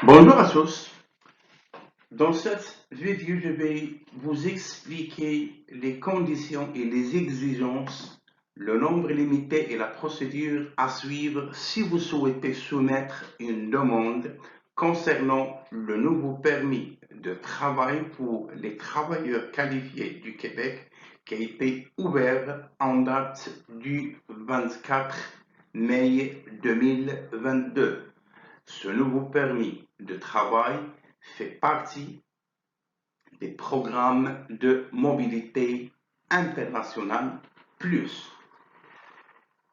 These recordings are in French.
Bonjour à tous. Dans cette vidéo, je vais vous expliquer les conditions et les exigences, le nombre limité et la procédure à suivre si vous souhaitez soumettre une demande concernant le nouveau permis de travail pour les travailleurs qualifiés du Québec qui a été ouvert en date du 24 mai 2022. Ce nouveau permis de travail fait partie des programmes de mobilité internationale plus.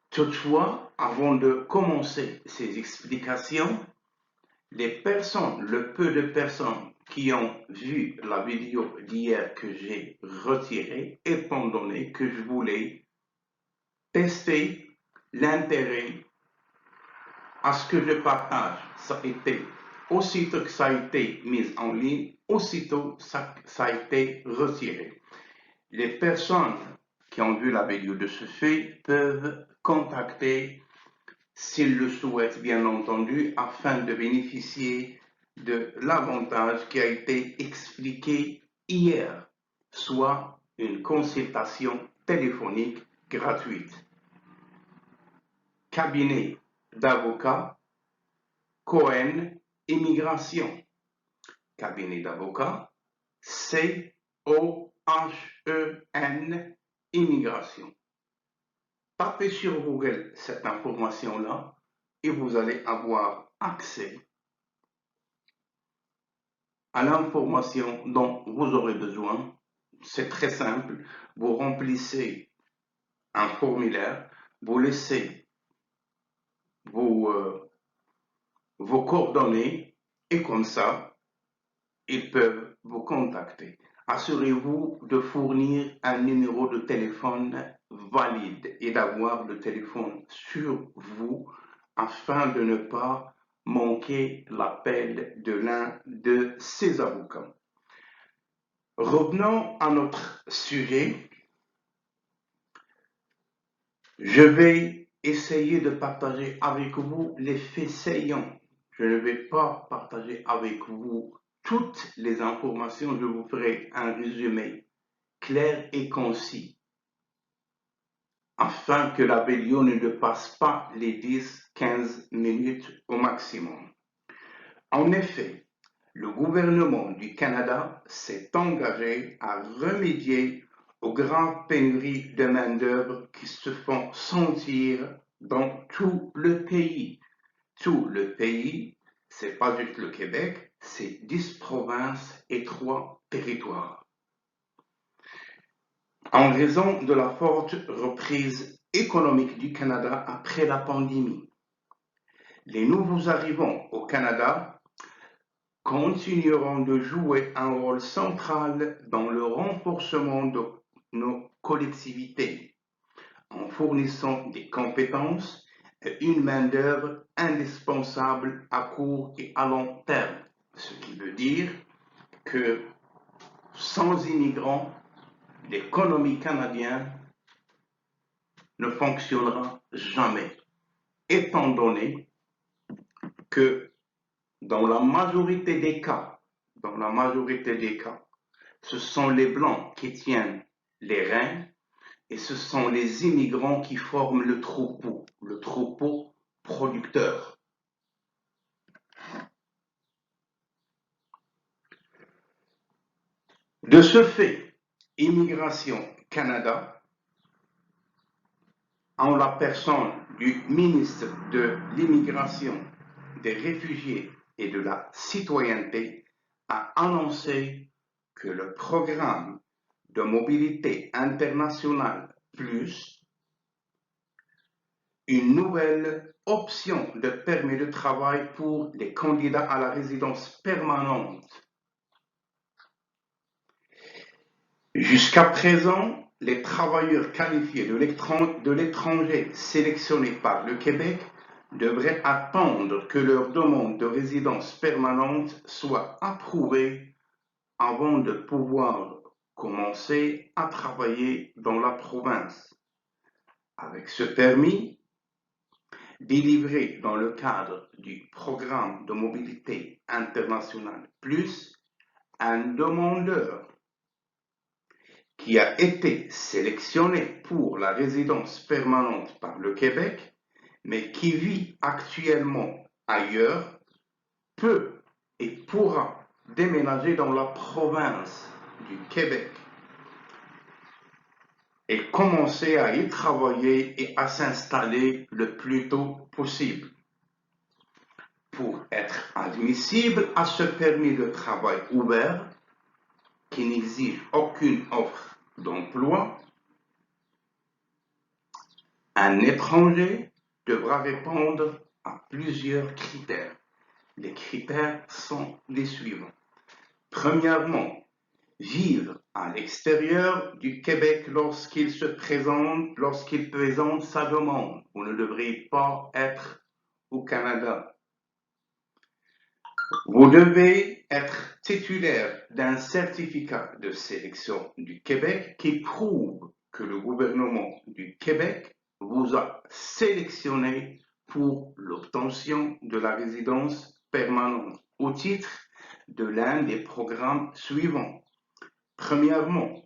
Toutefois, avant de commencer ces explications, le peu de personnes qui ont vu la vidéo d'hier que j'ai retirée, étant donné que je voulais tester l'intérêt à ce que je partage, ça a été aussitôt que ça a été mis en ligne, aussitôt ça a été retiré. Les personnes qui ont vu la vidéo de ce fait peuvent contacter, s'ils le souhaitent bien entendu, afin de bénéficier de l'avantage qui a été expliqué hier, soit une consultation téléphonique gratuite. Cabinet d'avocats Cohen Immigration. Cabinet d'avocats C-O-H-E-N Immigration. Tapez sur Google cette information-là et vous allez avoir accès à l'information dont vous aurez besoin. C'est très simple. Vous remplissez un formulaire, vous laissez vos coordonnées et comme ça, ils peuvent vous contacter. Assurez-vous de fournir un numéro de téléphone valide et d'avoir le téléphone sur vous afin de ne pas manquer l'appel de l'un de ces avocats. Revenons à notre sujet. Je vais essayer de partager avec vous les faits saillants. Je ne vais pas partager avec vous toutes les informations, je vous ferai un résumé clair et concis afin que la vidéo ne dépasse pas les 10-15 minutes au maximum. En effet, le gouvernement du Canada s'est engagé à remédier aux graves pénuries de main-d'œuvre qui se font sentir dans tout le pays. Tout le pays, c'est pas juste le Québec, c'est 10 provinces et 3 territoires. En raison de la forte reprise économique du Canada après la pandémie, les nouveaux arrivants au Canada continueront de jouer un rôle central dans le renforcement de nos collectivités en fournissant des compétences et une main-d'œuvre indispensable à court et à long terme. Ce qui veut dire que sans immigrants, l'économie canadienne ne fonctionnera jamais, étant donné que dans la majorité des cas, ce sont les Blancs qui tiennent les rênes et ce sont les immigrants qui forment le troupeau producteur. De ce fait, Immigration Canada, en la personne du ministre de l'Immigration, des Réfugiés et de la Citoyenneté, a annoncé que le programme de mobilité internationale plus une nouvelle option de permis de travail pour les candidats à la résidence permanente. Jusqu'à présent, les travailleurs qualifiés de l'étranger sélectionnés par le Québec devraient attendre que leur demande de résidence permanente soit approuvée avant de pouvoir commencer à travailler dans la province. Avec ce permis, délivrés dans le cadre du programme de mobilité internationale plus, un demandeur qui a été sélectionné pour la résidence permanente par le Québec, mais qui vit actuellement ailleurs, peut et pourra déménager dans la province du Québec et commencer à y travailler et à s'installer le plus tôt possible. Pour être admissible à ce permis de travail ouvert, qui n'exige aucune offre d'emploi, un étranger devra répondre à plusieurs critères. Les critères sont les suivants. Premièrement, vivre à l'extérieur du Québec lorsqu'il présente sa demande. Vous ne devrez pas être au Canada. Vous devez être titulaire d'un certificat de sélection du Québec qui prouve que le gouvernement du Québec vous a sélectionné pour l'obtention de la résidence permanente au titre de l'un des programmes suivants. Premièrement,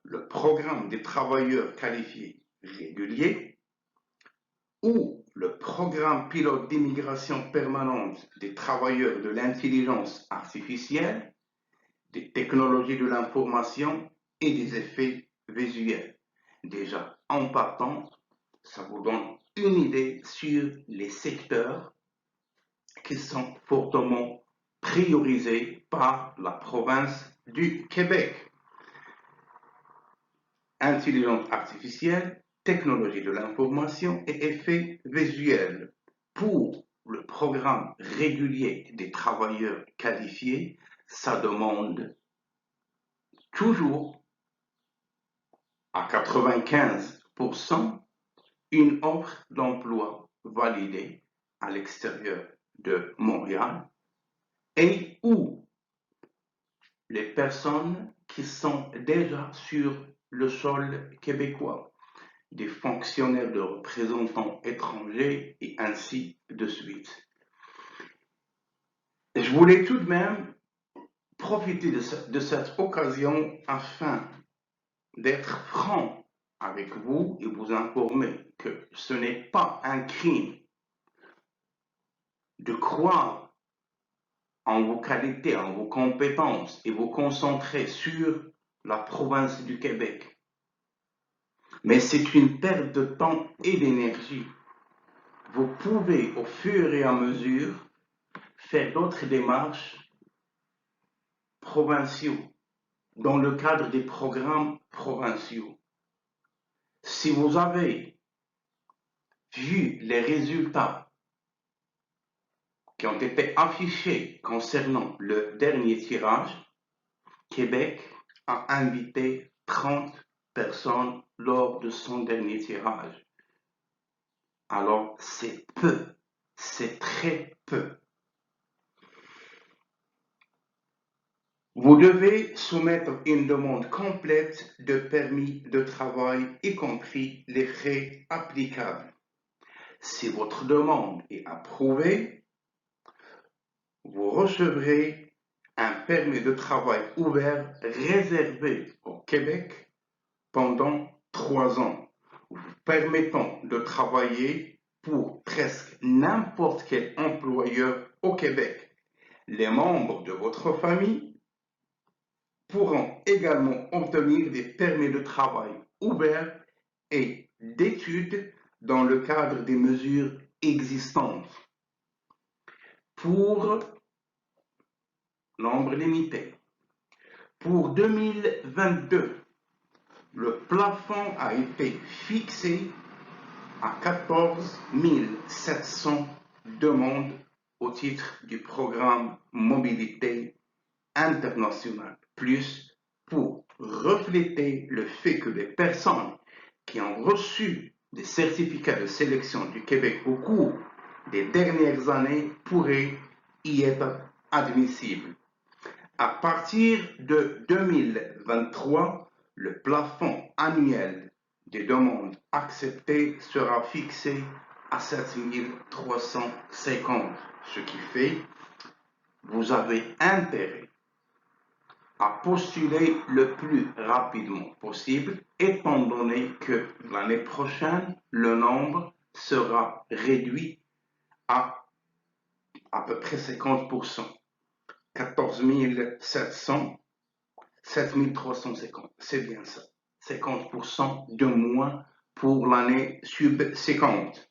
le programme des travailleurs qualifiés réguliers ou le programme pilote d'immigration permanente des travailleurs de l'intelligence artificielle, des technologies de l'information et des effets visuels. Déjà, en partant, ça vous donne une idée sur les secteurs qui sont fortement priorisés par la province du Québec. Intelligence artificielle, technologie de l'information et effets visuels. Pour le programme régulier des travailleurs qualifiés, ça demande toujours à 95% une offre d'emploi validée à l'extérieur de Montréal et ou les personnes qui sont déjà sur le sol québécois, des fonctionnaires de représentants étrangers et ainsi de suite. Je voulais tout de même profiter de cette occasion afin d'être franc avec vous et vous informer que ce n'est pas un crime de croire en vos qualités, en vos compétences et vous concentrer sur la province du Québec. Mais c'est une perte de temps et d'énergie. Vous pouvez, au fur et à mesure, faire d'autres démarches provinciaux dans le cadre des programmes provinciaux. Si vous avez vu les résultats qui ont été affichés concernant le dernier tirage, Québec a invité 30 personnes lors de son dernier tirage. Alors, c'est peu, c'est très peu. Vous devez soumettre une demande complète de permis de travail, y compris les frais applicables. Si votre demande est approuvée, vous recevrez un permis de travail ouvert réservé au Québec pendant 3 ans, vous permettant de travailler pour presque n'importe quel employeur au Québec. Les membres de votre famille pourront également obtenir des permis de travail ouverts et d'études dans le cadre des mesures existantes. Pour nombre limité. Pour 2022, le plafond a été fixé à 14 700 demandes au titre du programme Mobilité internationale plus pour refléter le fait que les personnes qui ont reçu des certificats de sélection du Québec au cours des dernières années pourraient y être admissibles. À partir de 2023, le plafond annuel des demandes acceptées sera fixé à 7350, ce qui fait vous avez intérêt à postuler le plus rapidement possible, étant donné que l'année prochaine, le nombre sera réduit à peu près 50%. 14 700, 7 350, c'est bien ça. 50% de moins pour l'année subséquente.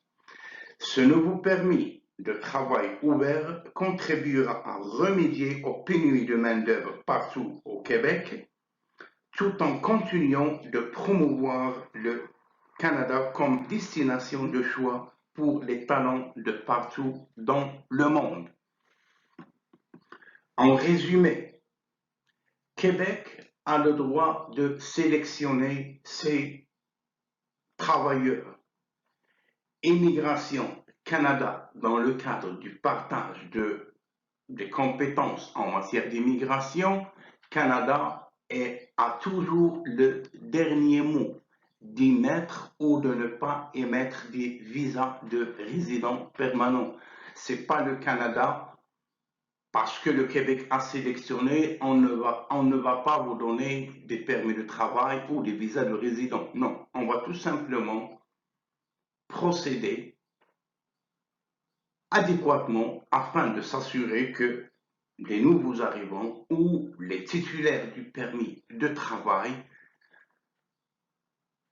Ce nouveau permis de travail ouvert contribuera à remédier aux pénuries de main-d'œuvre partout au Québec, tout en continuant de promouvoir le Canada comme destination de choix pour les talents de partout dans le monde. En résumé, Québec a le droit de sélectionner ses travailleurs. Immigration Canada, dans le cadre du partage des compétences en matière d'immigration, Canada a toujours le dernier mot d'émettre ou de ne pas émettre des visas de résidents permanents. Ce n'est pas le Canada. Parce que le Québec a sélectionné, on ne va pas vous donner des permis de travail ou des visas de résident. Non, on va tout simplement procéder adéquatement afin de s'assurer que les nouveaux arrivants ou les titulaires du permis de travail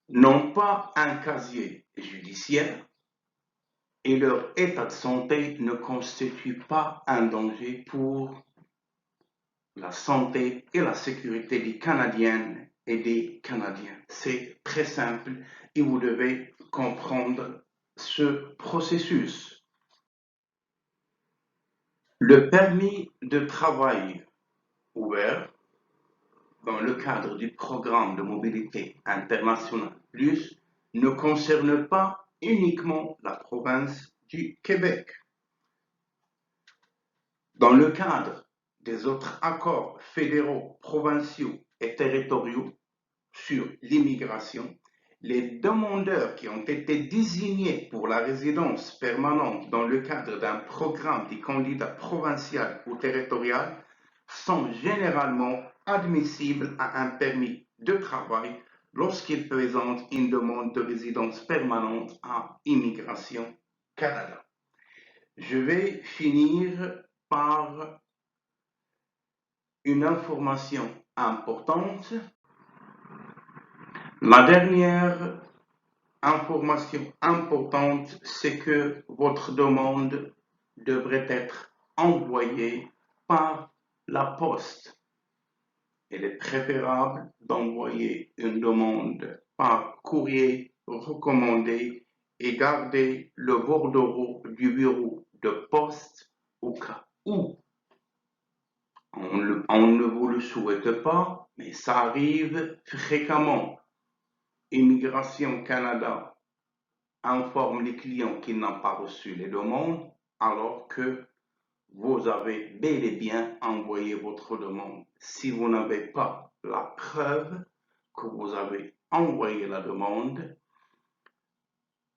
n'ont pas un casier judiciaire et leur état de santé ne constitue pas un danger pour la santé et la sécurité des Canadiennes et des Canadiens. C'est très simple et vous devez comprendre ce processus. Le permis de travail ouvert dans le cadre du programme de mobilité internationale plus ne concerne pas uniquement la province du Québec. Dans le cadre des autres accords fédéraux, provinciaux et territoriaux sur l'immigration, les demandeurs qui ont été désignés pour la résidence permanente dans le cadre d'un programme des candidats provincial ou territorial sont généralement admissibles à un permis de travail lorsqu'ils présentent une demande de résidence permanente à Immigration Canada. Je vais finir par une information importante. La dernière information importante, c'est que votre demande devrait être envoyée par la poste. Il est préférable d'envoyer une demande par courrier recommandé et garder le bordereau du bureau de poste au cas où. On ne vous le souhaite pas, mais ça arrive fréquemment. Immigration Canada informe les clients qu'ils n'ont pas reçu les demandes, alors que vous avez bel et bien envoyé votre demande. Si vous n'avez pas la preuve que vous avez envoyé la demande,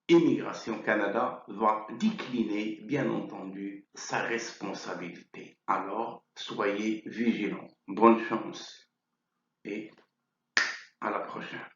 Immigration Canada va décliner, bien entendu, sa responsabilité. Alors, soyez vigilants. Bonne chance et à la prochaine.